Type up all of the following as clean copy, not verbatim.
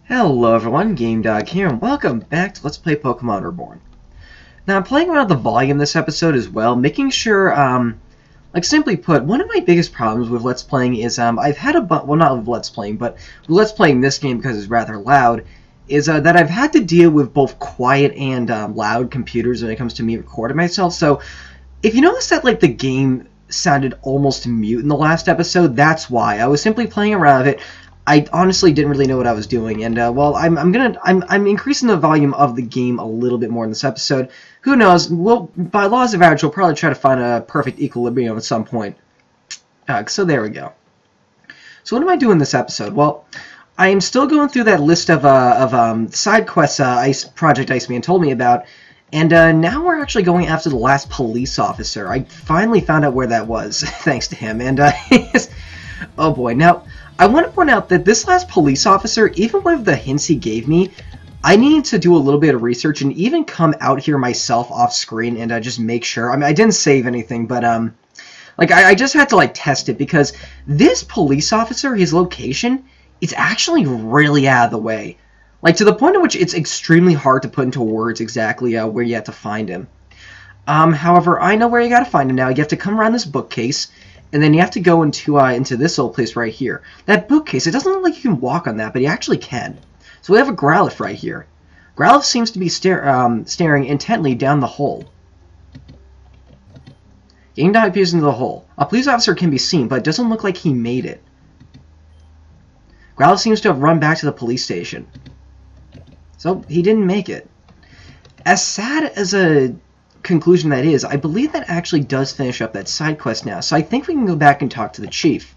Hello everyone, GameDog here, and welcome back to Let's Play Pokemon Reborn. Now, I'm playing around the volume this episode as well, making sure, like simply put, one of my biggest problems with Let's Playing is, I've had well, not with Let's Playing, but with Let's Playing this game because it's rather loud, is that I've had to deal with both quiet and loud computers when it comes to me recording myself. So, if you notice that, like, the game sounded almost mute in the last episode, that's why. I was simply playing around with it. I honestly didn't really know what I was doing, and well, I'm increasing the volume of the game a little bit more in this episode. Who knows? Well, by laws of average, we'll probably try to find a perfect equilibrium at some point. So there we go. So what am I doing this episode? Well, I am still going through that list of side quests Project Iceman told me about, and now we're actually going after the last police officer. I finally found out where that was, thanks to him, and oh boy, now. I want to point out that this last police officer, even with the hints he gave me, I needed to do a little bit of research and even come out here myself off screen and just make sure. I mean, I didn't save anything, but like I just had to like test it because this police officer, his location, it's actually really out of the way, like to the point at which it's extremely hard to put into words exactly where you have to find him. However, I know where you got to find him now. You have to come around this bookcase. And then you have to go into this little place right here. That bookcase, it doesn't look like you can walk on that, but you actually can. So we have a Growlithe right here. Growlithe seems to be staring intently down the hole. GameDog appears into the hole. A police officer can be seen, but it doesn't look like he made it. Growlithe seems to have run back to the police station. So he didn't make it. As sad as a conclusion that is, I believe that actually does finish up that side quest now, so I think we can go back and talk to the chief.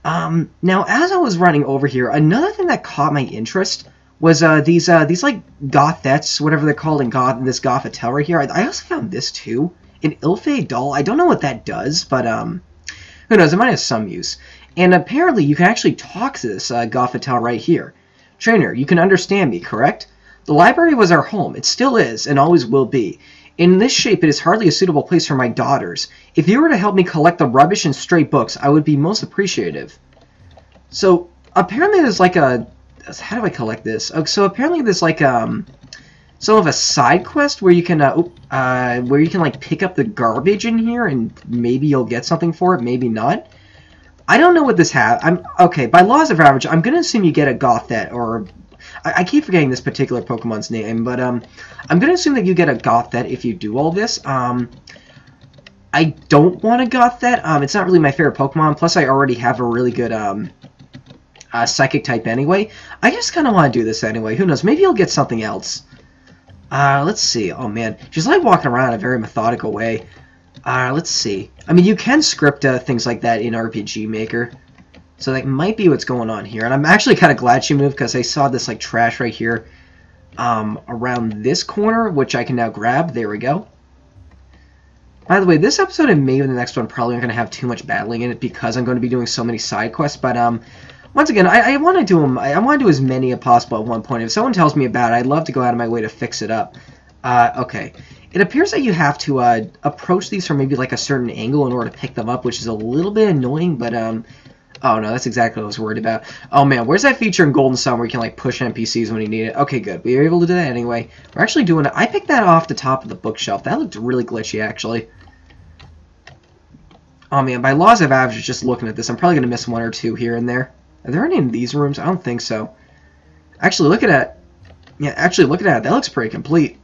Now, as I was running over here, another thing that caught my interest was these like Gothets, whatever they're called in this Goth Hotel right here. I also found this too, an Ilfay doll. I don't know what that does, but who knows, it might have some use. And apparently you can actually talk to this Goth Hotel right here. Trainer, you can understand me, correct? The library was our home. It still is, and always will be. In this shape, it is hardly a suitable place for my daughters. If you were to help me collect the rubbish and stray books, I would be most appreciative. So, apparently there's like a... How do I collect this? Oh, so apparently there's like sort of a side quest where you can like pick up the garbage in here, and maybe you'll get something for it, maybe not. I don't know what this okay, by laws of average, I'm gonna assume you get a Gothet, or... I keep forgetting this particular Pokemon's name, but I'm going to assume that you get a Gothet if you do all this. I don't want a Gothet. It's not really my favorite Pokemon, plus I already have a really good Psychic type anyway. I just kind of want to do this anyway. Who knows? Maybe you'll get something else. Let's see. Oh, man. She's like walking around in a very methodical way. Let's see. I mean, you can script things like that in RPG Maker. So that might be what's going on here. And I'm actually kind of glad she moved because I saw this like trash right here around this corner, which I can now grab. There we go. By the way, this episode and maybe the next one probably aren't going to have too much battling in it because I'm going to be doing so many side quests. But once again, I want to do them. I want to do as many as possible at one point. If someone tells me about it, I'd love to go out of my way to fix it up. Okay. It appears that you have to approach these from maybe like a certain angle in order to pick them up, which is a little bit annoying, but oh no, that's exactly what I was worried about. Oh man, where's that feature in Golden Sun where you can like push NPCs when you need it? Okay, good. We were able to do that anyway. We're actually doing it. I picked that off the top of the bookshelf. That looked really glitchy, actually. Oh man, by laws of average, just looking at this, I'm probably going to miss one or two here and there. Are there any in these rooms? I don't think so. Actually, look at that. Yeah, actually, look at that. That looks pretty complete.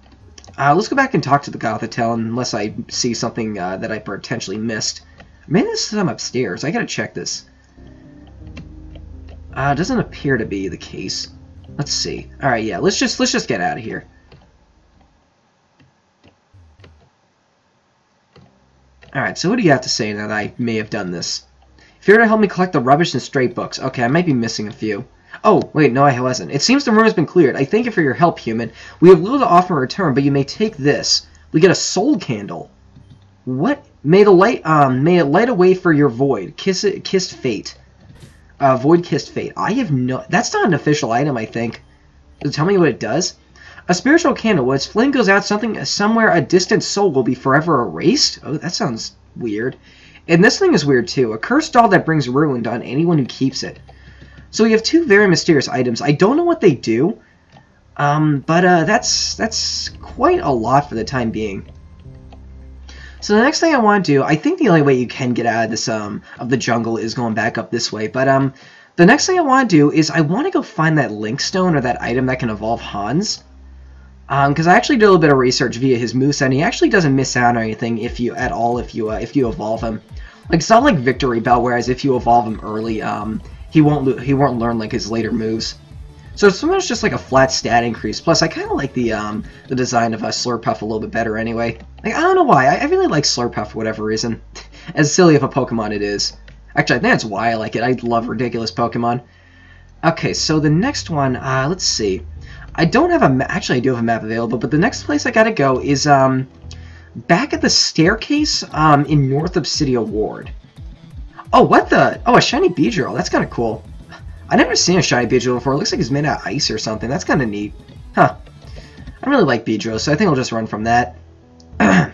Let's go back and talk to the Goth Hotel unless I see something that I potentially missed. Maybe this is some upstairs. I gotta check this. Doesn't appear to be the case. Let's see. Alright, yeah, let's just get out of here. Alright, so what do you have to say now that I may have done this? If you're to help me collect the rubbish and stray books. Okay, I might be missing a few. Oh, wait, no, I wasn't. It seems the room has been cleared. I thank you for your help, human. We have little to offer in return, but you may take this. We get a soul candle. What? May it light a way for your void. Kissed fate. Void Kissed Fate. I have no... That's not an official item, I think. Tell me what it does. A spiritual candle. When its flame goes out, somewhere a distant soul will be forever erased. Oh, that sounds weird. And this thing is weird, too. A cursed doll that brings ruin on anyone who keeps it. So we have two very mysterious items. I don't know what they do, but that's quite a lot for the time being. So the next thing I want to do, I think the only way you can get out of this of the jungle is going back up this way. But the next thing I want to do is I want to go find that link stone or that item that can evolve Hans. Because I actually did a little bit of research via his moveset, and he actually doesn't miss out on anything if you evolve him. Like, it's not like Victory Bell, whereas if you evolve him early, he won't learn like his later moves. So it's almost just like a flat stat increase. Plus, I kind of like the design of Slurpuff a little bit better anyway. Like, I don't know why. I really like Slurpuff for whatever reason. As silly of a Pokemon it is. Actually, I think that's why I like it. I love ridiculous Pokemon. Okay, so the next one, let's see. I don't have a actually I do have a map available, but the next place I gotta go is back at the staircase in North Obsidia Ward. Oh, what the? Oh, a shiny Beedrill. That's kind of cool. I never seen a shiny Beedrill before. It looks like it's made out of ice or something. That's kind of neat. Huh. I really like Beedrill, so I think I'll just run from that. And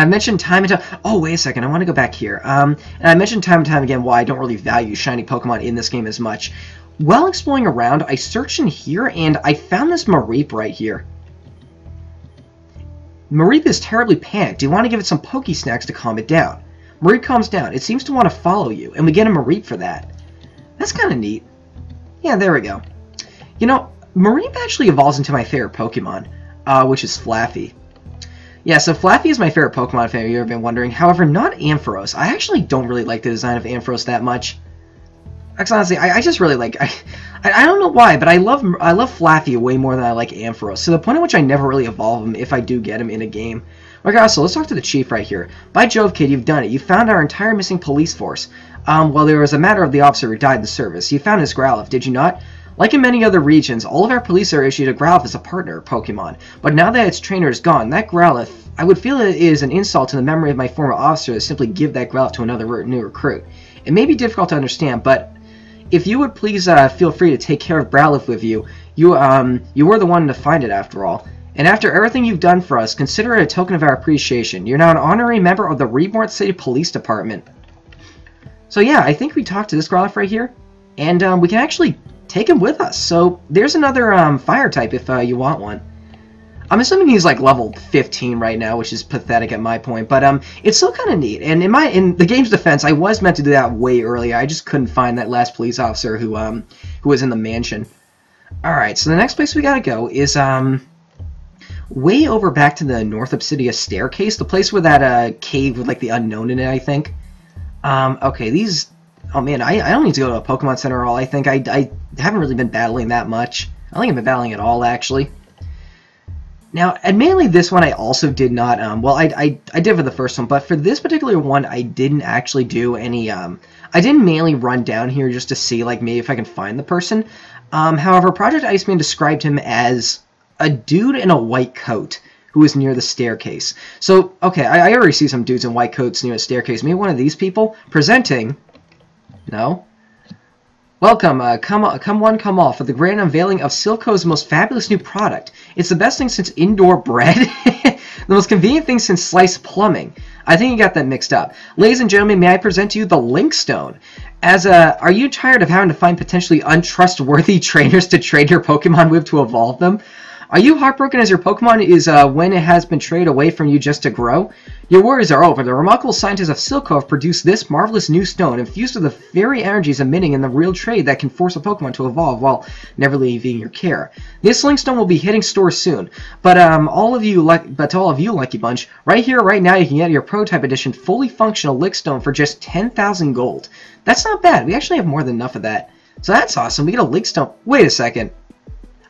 I've mentioned time and time... Oh, wait a second. I want to go back here. And I mentioned time and time again why I don't really value shiny Pokemon in this game as much. While exploring around, I searched in here, and I found this Mareep right here. Mareep is terribly panicked. Do you want to give it some Poke Snacks to calm it down? Mareep calms down. It seems to want to follow you, and we get a Mareep for that. That's kind of neat. Yeah, there we go. You know, Mareep actually evolves into my favorite Pokemon, which is Flaffy. Yeah, so Flaffy is my favorite Pokemon, if you've ever been wondering. However, not Ampharos. I actually don't really like the design of Ampharos that much. Actually, honestly, I just really like... I don't know why, but I love Flaffy way more than I like Ampharos, to the point at which I never really evolve him if I do get him in a game. Okay, so let's talk to the chief right here. By Jove, kid, you've done it. You found our entire missing police force. Well, there was a matter of the officer who died in the service. You found his Growlithe, did you not? Like in many other regions, all of our police are issued a Growlithe as a partner Pokemon. But now that its trainer is gone, that Growlithe, I would feel it is an insult to the memory of my former officer to simply give that Growlithe to another new recruit. It may be difficult to understand, but if you would please feel free to take care of Growlithe with you. You were the one to find it after all. And after everything you've done for us, consider it a token of our appreciation. You're now an honorary member of the Reborn City Police Department. So yeah, I think we talked to this Growlithe right here, and we can actually take him with us. So there's another fire type if you want one. I'm assuming he's like level 15 right now, which is pathetic at my point, but it's still kind of neat. And in the game's defense, I was meant to do that way earlier. I just couldn't find that last police officer who was in the mansion. All right, so the next place we gotta go is way over back to the North Obsidia staircase, the place where that cave with like the unknown in it, I think. Okay, these... Oh man, I don't need to go to a Pokemon Center at all. I think I haven't really been battling that much. I don't think I've been battling at all, actually. Now, admittedly, this one I also did not, well, I did for the first one, but for this particular one, I didn't actually do any, I didn't mainly run down here just to see, like, maybe if I can find the person. However, Project Iceman described him as a dude in a white coat who was near the staircase. So, okay, I already see some dudes in white coats near the staircase. Maybe one of these people presenting... No? Welcome, come one, come all, for the grand unveiling of Silco's most fabulous new product. It's the best thing since indoor bread. The most convenient thing since sliced plumbing. I think you got that mixed up. Ladies and gentlemen, may I present to you the Link Stone. Are you tired of having to find potentially untrustworthy trainers to trade your Pokemon with to evolve them? Are you heartbroken as your Pokemon is when it has been traded away from you just to grow? Your worries are over. The remarkable scientists of Silco have produced this marvelous new stone infused with the very energies emitting in the real trade that can force a Pokemon to evolve while never leaving your care. This Link Stone will be hitting stores soon, but to all of you lucky bunch, right here, right now, you can get your Prototype Edition fully functional Link Stone for just 10,000 gold. That's not bad. We actually have more than enough of that, so that's awesome. We get a Link Stone. Wait a second.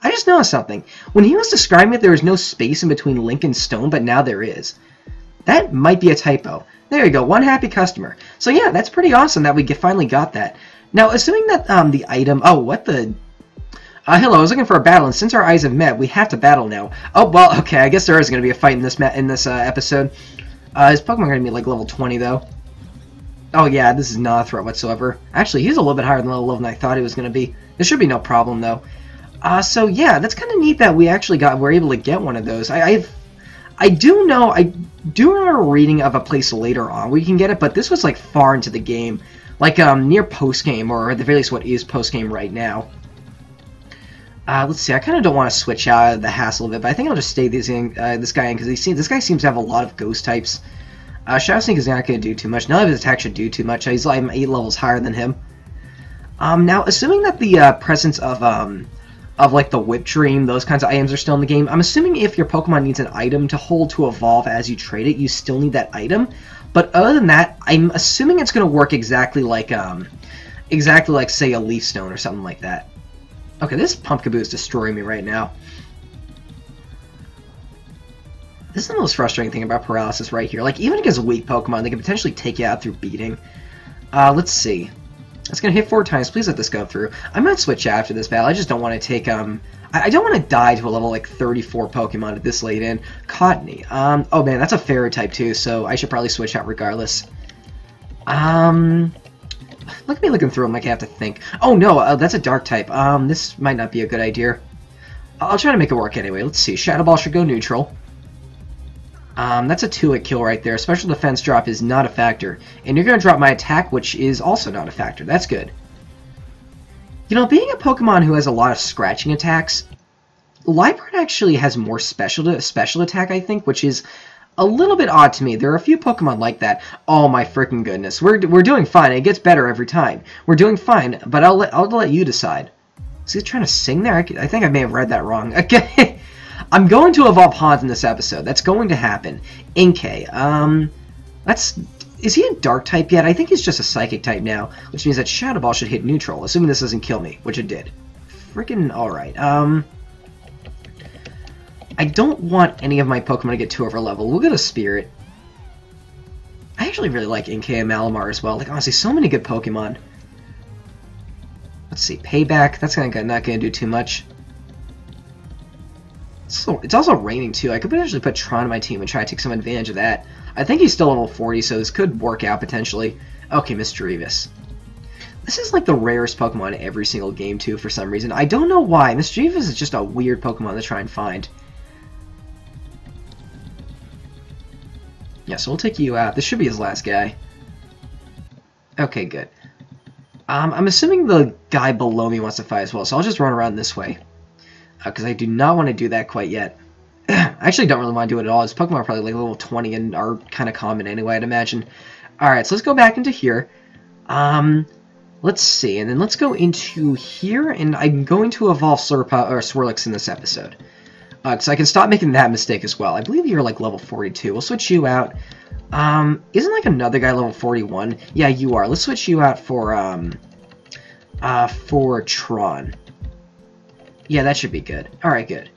I just noticed something. When he was describing it, there was no space in between Link and Stone, but now there is. That might be a typo. There you go, one happy customer. So yeah, that's pretty awesome that we finally got that. Now, assuming that the item... Oh, what the... hello, I was looking for a battle, and since our eyes have met, we have to battle now. Oh, well, okay, I guess there is going to be a fight in this episode. His Pokemon are going to be like level 20, though. Oh yeah, this is not a threat whatsoever. Actually, he's a little bit higher than the level than I thought he was going to be. There should be no problem, though. So yeah, that's kind of neat that we actually were able to get one of those. I do remember reading of a place later on where you can get it, but this was like far into the game. like near post game, or at the very least, what is post game right now. Let's see. I kind of don't want to switch out of the hassle of it, but I think I'll just stay this guy in because this guy seems to have a lot of ghost types. Shadow Sneak is not going to do too much. None of his attacks should do too much. He's like 8 levels higher than him. Now, assuming that the presence of like the Whip Dream, those kinds of items are still in the game, I'm assuming if your Pokemon needs an item to hold to evolve as you trade it, you still need that item. But other than that, I'm assuming it's going to work exactly like say a Leaf Stone or something like that. Okay, this Pumpkaboo is destroying me right now. This is the most frustrating thing about paralysis right here. Like, even against weak Pokemon, they can potentially take you out through beating. Let's see. It's going to hit 4 times. Please let this go through. I might switch after this battle. I just don't want to take, I don't want to die to a level, like, 34 Pokemon at this late in. Cottony. Oh, man, that's a Fairy type, too, so I should probably switch out regardless. Look at me looking through them like I have to think. Oh, no, that's a Dark type. This might not be a good idea. I'll try to make it work anyway. Let's see. Shadow Ball should go neutral. That's a 2-hit kill right there. Special defense drop is not a factor. And you're going to drop my attack, which is also not a factor. That's good. You know, being a Pokemon who has a lot of scratching attacks, Liepard actually has more special attack, I think, which is a little bit odd to me. There are a few Pokemon like that. Oh my freaking goodness. We're doing fine. It gets better every time. We're doing fine, but I'll let you decide. Is he trying to sing there? I think I may have read that wrong. Okay. I'm going to evolve Hans in this episode. That's going to happen. Inkay. Is he a Dark type yet? I think he's just a Psychic type now, which means that Shadow Ball should hit neutral, assuming this doesn't kill me, which it did. Freaking alright. I don't want any of my Pokemon to get too over level. We'll get a Spirit. I actually really like Inkay and Malamar as well. Like, honestly, so many good Pokemon. Let's see. Payback. That's not going to do too much. So, it's also raining, too. I could potentially put Tron on my team and try to take some advantage of that. I think he's still level 40, so this could work out, potentially. Okay, Mischievous. This is like the rarest Pokemon in every single game, too, for some reason. I don't know why. Mischievous is just a weird Pokemon to try and find. Yeah, so we'll take you out. This should be his last guy. Okay, good. I'm assuming the guy below me wants to fight as well, so I'll just run around this way. Because I do not want to do that quite yet. I actually don't really want to do it at all. His Pokemon are probably like level 20 and are kind of common anyway, I'd imagine. Alright, so let's go back into here. Let's see, and then let's go into here, and I'm going to evolve Swirlix in this episode. So I can stop making that mistake as well. I believe you're like level 42. We'll switch you out. Isn't like another guy level 41? Yeah, you are. Let's switch you out for Tron. Yeah, that should be good. Alright, good.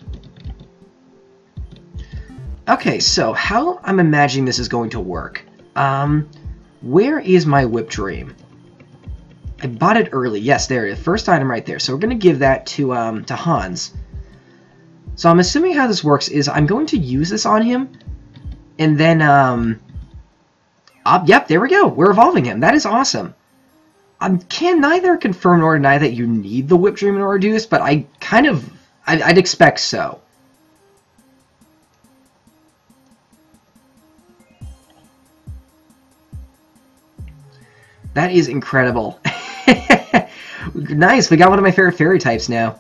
Okay, so how I'm imagining this is going to work. Where is my Whip Dream? I bought it early. Yes, there it is. First item right there. So we're going to give that to Hans. So I'm assuming how this works is I'm going to use this on him, and then, yep, there we go. We're evolving him. That is awesome. I can neither confirm nor deny that you need the Whip Dream in order to do this, but I'd expect so. That is incredible. Nice, we got one of my favorite fairy types now.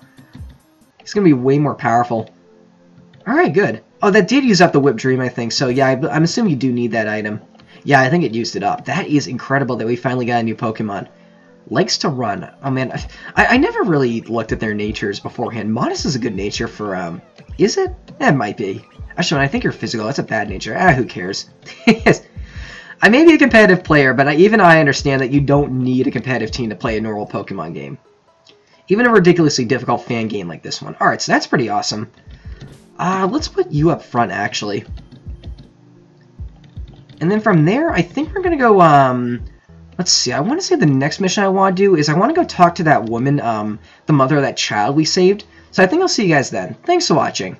He's going to be way more powerful. Alright, good. Oh, that did use up the Whip Dream, I think. So, yeah, I'm assuming you do need that item. Yeah, I think it used it up. That is incredible that we finally got a new Pokemon. Likes to run. Oh, man. I never really looked at their natures beforehand. Modest is a good nature for, Is it? It might be. Actually, when I think you're physical, that's a bad nature. Who cares? I may be a competitive player, but even I understand that you don't need a competitive team to play a normal Pokemon game. Even a ridiculously difficult fan game like this one. Alright, so that's pretty awesome. Let's put you up front, actually. And then from there, I think we're going to go, let's see, I want to say the next mission I want to do is I want to go talk to that woman, the mother of that child we saved. So I think I'll see you guys then. Thanks for watching.